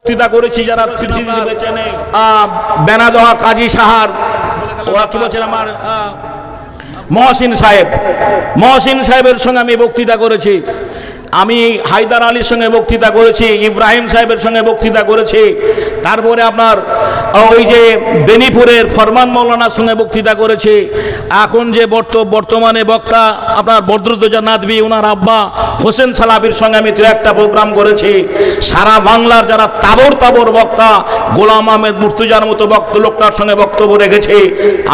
বক্তৃতা করেছি যারা বেনাদোয়া কাজী সাহার ওরা কি বলছেন আমার মহসিন সাহেবের সঙ্গে আমি বক্তৃতা করেছি, আমি হায়দার আলীর সঙ্গে বক্তৃতা করেছি, ইব্রাহিম সাহেবের সঙ্গে বক্তৃতা করেছি, তারপরে আপনার ওই যে বেনিপুরের ফরমান মৌলানার সঙ্গে বক্তৃতা করেছি। এখন যে বর্তমানে বক্তা আপনার বদরুদ্দোজা নাদভী ওনার আব্বা হোসেন সালাবির সঙ্গে আমি একটা প্রোগ্রাম করেছি। সারা বাংলার যারা তাবর বক্তা গোলাম আহমেদ মুর্তজার মতো লোকটার সঙ্গে বক্তব্য রেখেছি।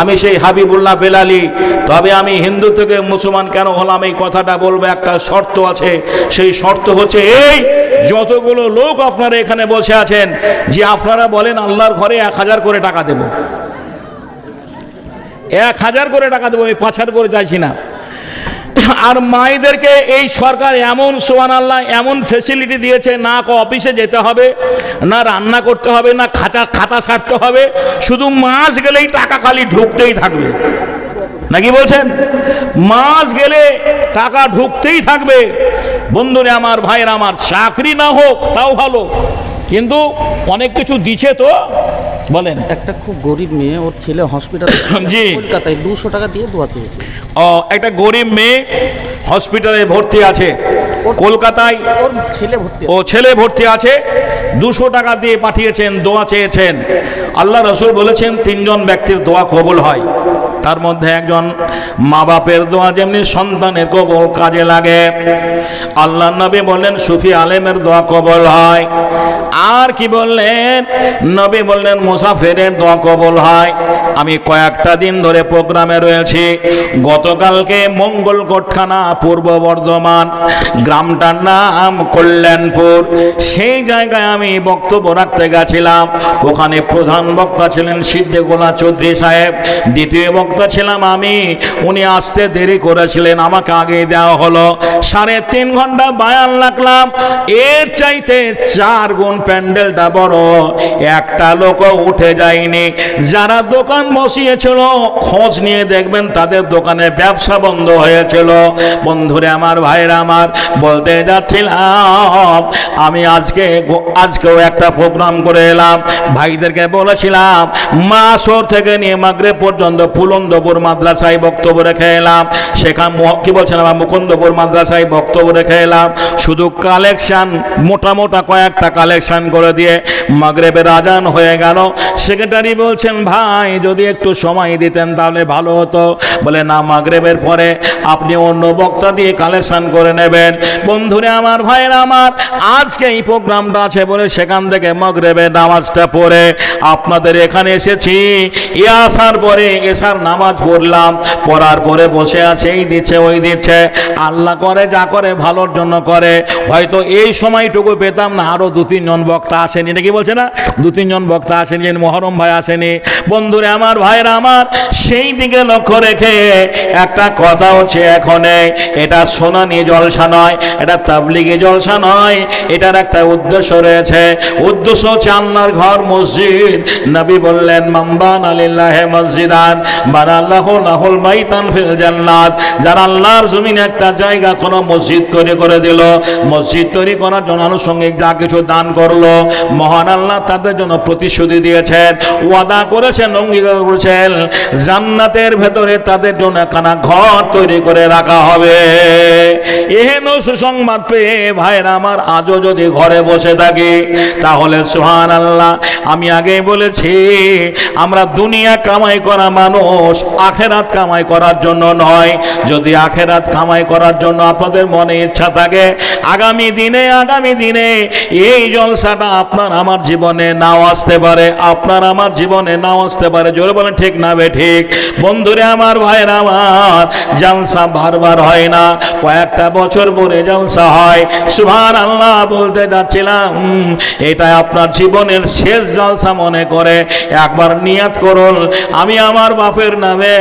আমি সেই হাবিবুল্লাহ বেলালি। তবে আমি হিন্দু থেকে মুসলমান কেন হলাম এই কথাটা বলবো, একটা শর্ত আছে। সেই শর্ত হচ্ছে এই, যতগুলো লোক আপনারা এখানে বসে আছেন, যে আপনারা বলেন আল্লাহর ঘরে 1000 করে টাকা দেব, 1000 করে টাকা দেবো, আমি 5000 করে চাইছি না। আর মায়েদেরকে এই সরকার এমন সুবহানাল্লাহ এমন ফেসিলিটি দিয়েছে, না অফিসে যেতে হবে, না রান্না করতে হবে, না খাতা ছাড়তে হবে, শুধু মাস গেলেই টাকা খালি ঢুকতেই থাকবে। নাকি বলছেন? মাস গেলে টাকা ঢুকতেই থাকবে। বন্ধুরা আমার, ভাইরা আমার, চাকরি না হোক তাও ভালো, কিন্তু অনেক কিছু দিচ্ছে তো। বলেন, একটা খুব গরিব মেয়ে, ওর ছেলে হসপিটালে জি কলকাতায় 200 টাকা দিয়ে দোয়া চেয়েছে। একটা গরিব মেয়ে হসপিটালে ভর্তি আছে কলকাতায়, ওর ছেলে ভর্তি, ও ছেলে ভর্তি আছে, 200 টাকা দিয়ে পাঠিয়েছেন, দোয়া চেয়েছেন। আল্লাহ রাসূল বলেছেন 3 জন ব্যক্তির দোয়া কবুল হয়, তার মধ্যে একজন মা বাপের দোয়া যেমনি সন্তানের কবুল কাজে লাগে, আল্লাহ নবী বললেন সুফি আলেমের দোয়া কবুল হয়। আর কি বললেন নবী? বললেন মুসাফিরের দোয়া কবুল হয়। আমি কয়েকটা দিন ধরে প্রোগ্রামে রয়েছি। গতকালকে মঙ্গলকোট থানা, পূর্ব বর্ধমান, গ্রামটার নাম কল্যাণপুর, সেই জায়গায় আমি বক্তব্য রাখতে গেছিলাম। ওখানে প্রধান বক্তা ছিলেন সিদ্দিকুল্লাহ চৌধুরী সাহেব, দ্বিতীয় বক্তা ছিলাম আমি। উনি আসতে দেরি করেছিলেন, আমাকে আগে দেওয়া হলো। 3.5 ঘন্টা বায়ান লাগলাম। এর চাইতে 4 গুণ প্যান্ডেলটা বড়, একটা লোকও উঠে যায়নি। যারা দোকান বসিয়েছিল খোঁজ নিয়ে দেখবেন তাদের দোকানে ব্যবসা বন্ধ হয়েছিল। বন্ধুরে আমার, ভাইরা আমার, বলতে যাচ্ছিলাম আমি আজকেও একটা প্রোগ্রাম করে এলাম। ভাইদেরকে বলেছিলাম মাসর থেকে নিয়ে মাগরিব পর্যন্ত ফুলন্দপুর মাদ্রাসায় বক্তব্য রেখে এলাম। সেখানে কি বলছেন আমার মুকুন্দপুর মাদ্রাসায় বক্তব্য রেখে এলাম। শুধু কালেকশন, মোটা কয়েকটা কালেকশন করে দিয়ে মাগরিবের আজান হয়ে গেল। সেক্রেটারি বলছেন ভাই যদি একটু সময় দিতেন তাহলে ভালো হতো। বলে না, মাগরিবের পরে আপনি অন্য বক্তা দিয়ে কালেকশন করে নেবেন। বন্ধুরে আমার, ভাইয়ের আমার, আজকে এই প্রোগ্রামটা আছে বলে সেখান থেকে মাগরিবের নামাজটা পড়ে আপনাদের এখানে এসেছি। আসার পরে এশার নামাজ পড়লাম, পড়ার পরে বসে আছে, এই দিচ্ছে ওই দিচ্ছে। আল্লাহ করে যা করে ভালোর জন্য করে। হয়তো এই সময়টুকু পেতাম না, আরো 2-3 জন বক্তা আসেনি, নাকি বলছে না? 2-3 জন বক্তা আসেনি, মহরম ভাই আসেনি। বন্ধুরে আমার, ভাইরা আমার, সেই দিকে লক্ষ্য রেখে একটা কথা হচ্ছে, এখন এটা সোনানি জলসা নয়, এটা তাবলিগি জলসা নয়, এটার একটা উদ্দেশ্য রয়েছে। উদ্দেশ্য হচ্ছে আল্লাহর ঘর মসজিদ। নবী বললেন মাম্বান আলিল্লাহে মসজিদান বানাল্লাহু লাহুল বাইতান ফিল জান্নাত। যারা আল্লাহর জমিনে একটা জায়গা কোনো মসজিদ করে দিল, মসজিদ তৈরি করার জন্য আনুষঙ্গিক যা কিছু দান করলো, মহান আল্লাহ তাদের জন্য প্রতিশ্রুতি দিয়েছেন, ওয়াদা করেছেন, অঙ্গীকার করেছেন, জান্নাতের ভেতরে তাদের জন্য একখানা ঘর তৈরি করে রাখা হবে। এহেন সুসংবাদ পেয়ে ভাইরা আমার, আজও যদি ঘরে বসে থাকি তাহলে সুবহানাল্লাহ, আমি আগেই বলেছি আমরা দুনিয়া কামাই করা মানুষ, আখেরাত কামাই করার জন্য নয়। যদি আখেরাত কামাই করার জন্য আপনাদের মনে ইচ্ছা থাকে, আগামী দিনে এই জলসাটা আপনার আমার জীবনে নাও আসতে পারে, আপনার আমার জীবনে নাও আসতে পারে। জোরে বলেন ঠিক না বে ঠিক? বন্ধুরে আমার, ভাইরা আমার, জলসা বারবার হয় না, কয়েকটা বছর পরে জলসা হয়। সুবহানাল্লাহ, বলতে যাচ্ছিলাম এটা আপনার জীবনের শেষ জলসা মনে করে একবার নিয়াত করুন, আমি আমার বাপের নামে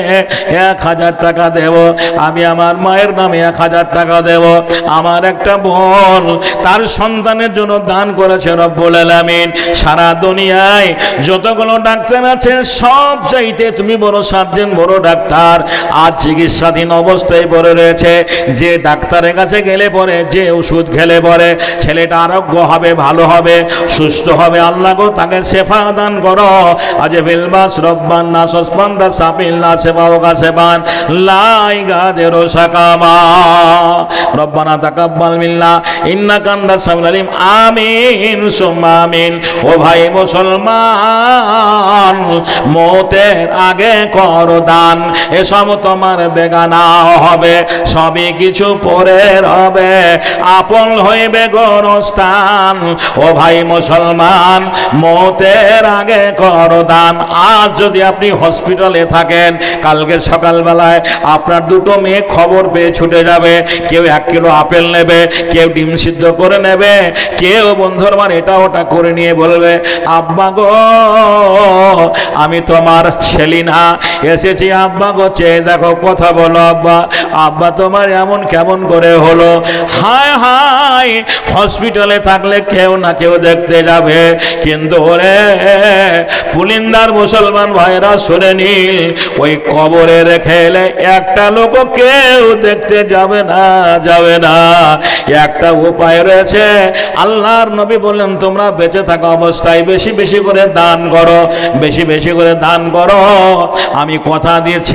1000 টাকা দেব, আমি আমার মায়ের নামে 1000 টাকা দেব। আমার একটা বোন তার সন্তানের জন্য দান করেছে রব্বুল আলামিন। সারা দুনিয়ায় যতগুলো ডাক্তার আছে সব চাইতে তুমি বড় সার্জন, বড় ডাক্তার। আজ চিকিৎসাধীন অবস্থায় পড়ে রয়েছে। যে ডাক্তারের কাছে গেলে পরে, যে ওষুধ খেলে পরে ছেলেটা আরোগ্য হবে, ভালো হবে, সুস্থ হবে। আল্লাহ গো তাকে শেফা দান করো। আজ বিলবাস রব্বান নাসসমান দা সাবিল্লা সেবাও কাসেবান লাইগাদেরো সাকামা রব্বানা তাকাব্বাল মিন্না ইন্নাকা আনতাস সামিউল আলিম। আমিন সুম্মা আমিন। ও ভাই মুসলমান, মওতের আগে করো দান, এসব তোমার বেগানা হবে, সবই কিছু পরে রবে, আপন হইবে গোরস্থান। ও ভাই মুসলমান, মওতের আগে করো দান। আজ যদি আপনি হসপিটালে থাকেন, কালকে সকালবেলায় আপনার দুটো মেয়ে খবর পেয়ে ছুটে যাবে। কেউ 1 কিলো আপেল নেবে, কেউ ডিম সিদ্ধ করে নেবে, কেউ বন্ধুর মান এটা ওটা করে নিয়ে বলবে, আব্বা গো আমি তোমার সেলিনা এসেছি, আব্বা গো চেয়ে দেখো, কথা বলো আব্বা। আব্বা তোমার এমন কেমন করে হলো? হায় হায়, হসপিটালে থাকলে কেউ না কেউ দেখতে যাবে, কিন্তু ওরে পুলিন্দার মুসলমান ভাইরা শুনে নিল, ওই কবরে রেখে এলে একটা লোক কেউ দেখতে যাবে না, যাবে না। একটা উপায় রয়েছে। আল্লাহর নবী বললেন, তোমরা বেঁচে থাকা অবস্থায় বেশি বেশি করে দান করো, বেশি বেশি করে দান করো। আমি কথা দিয়েছি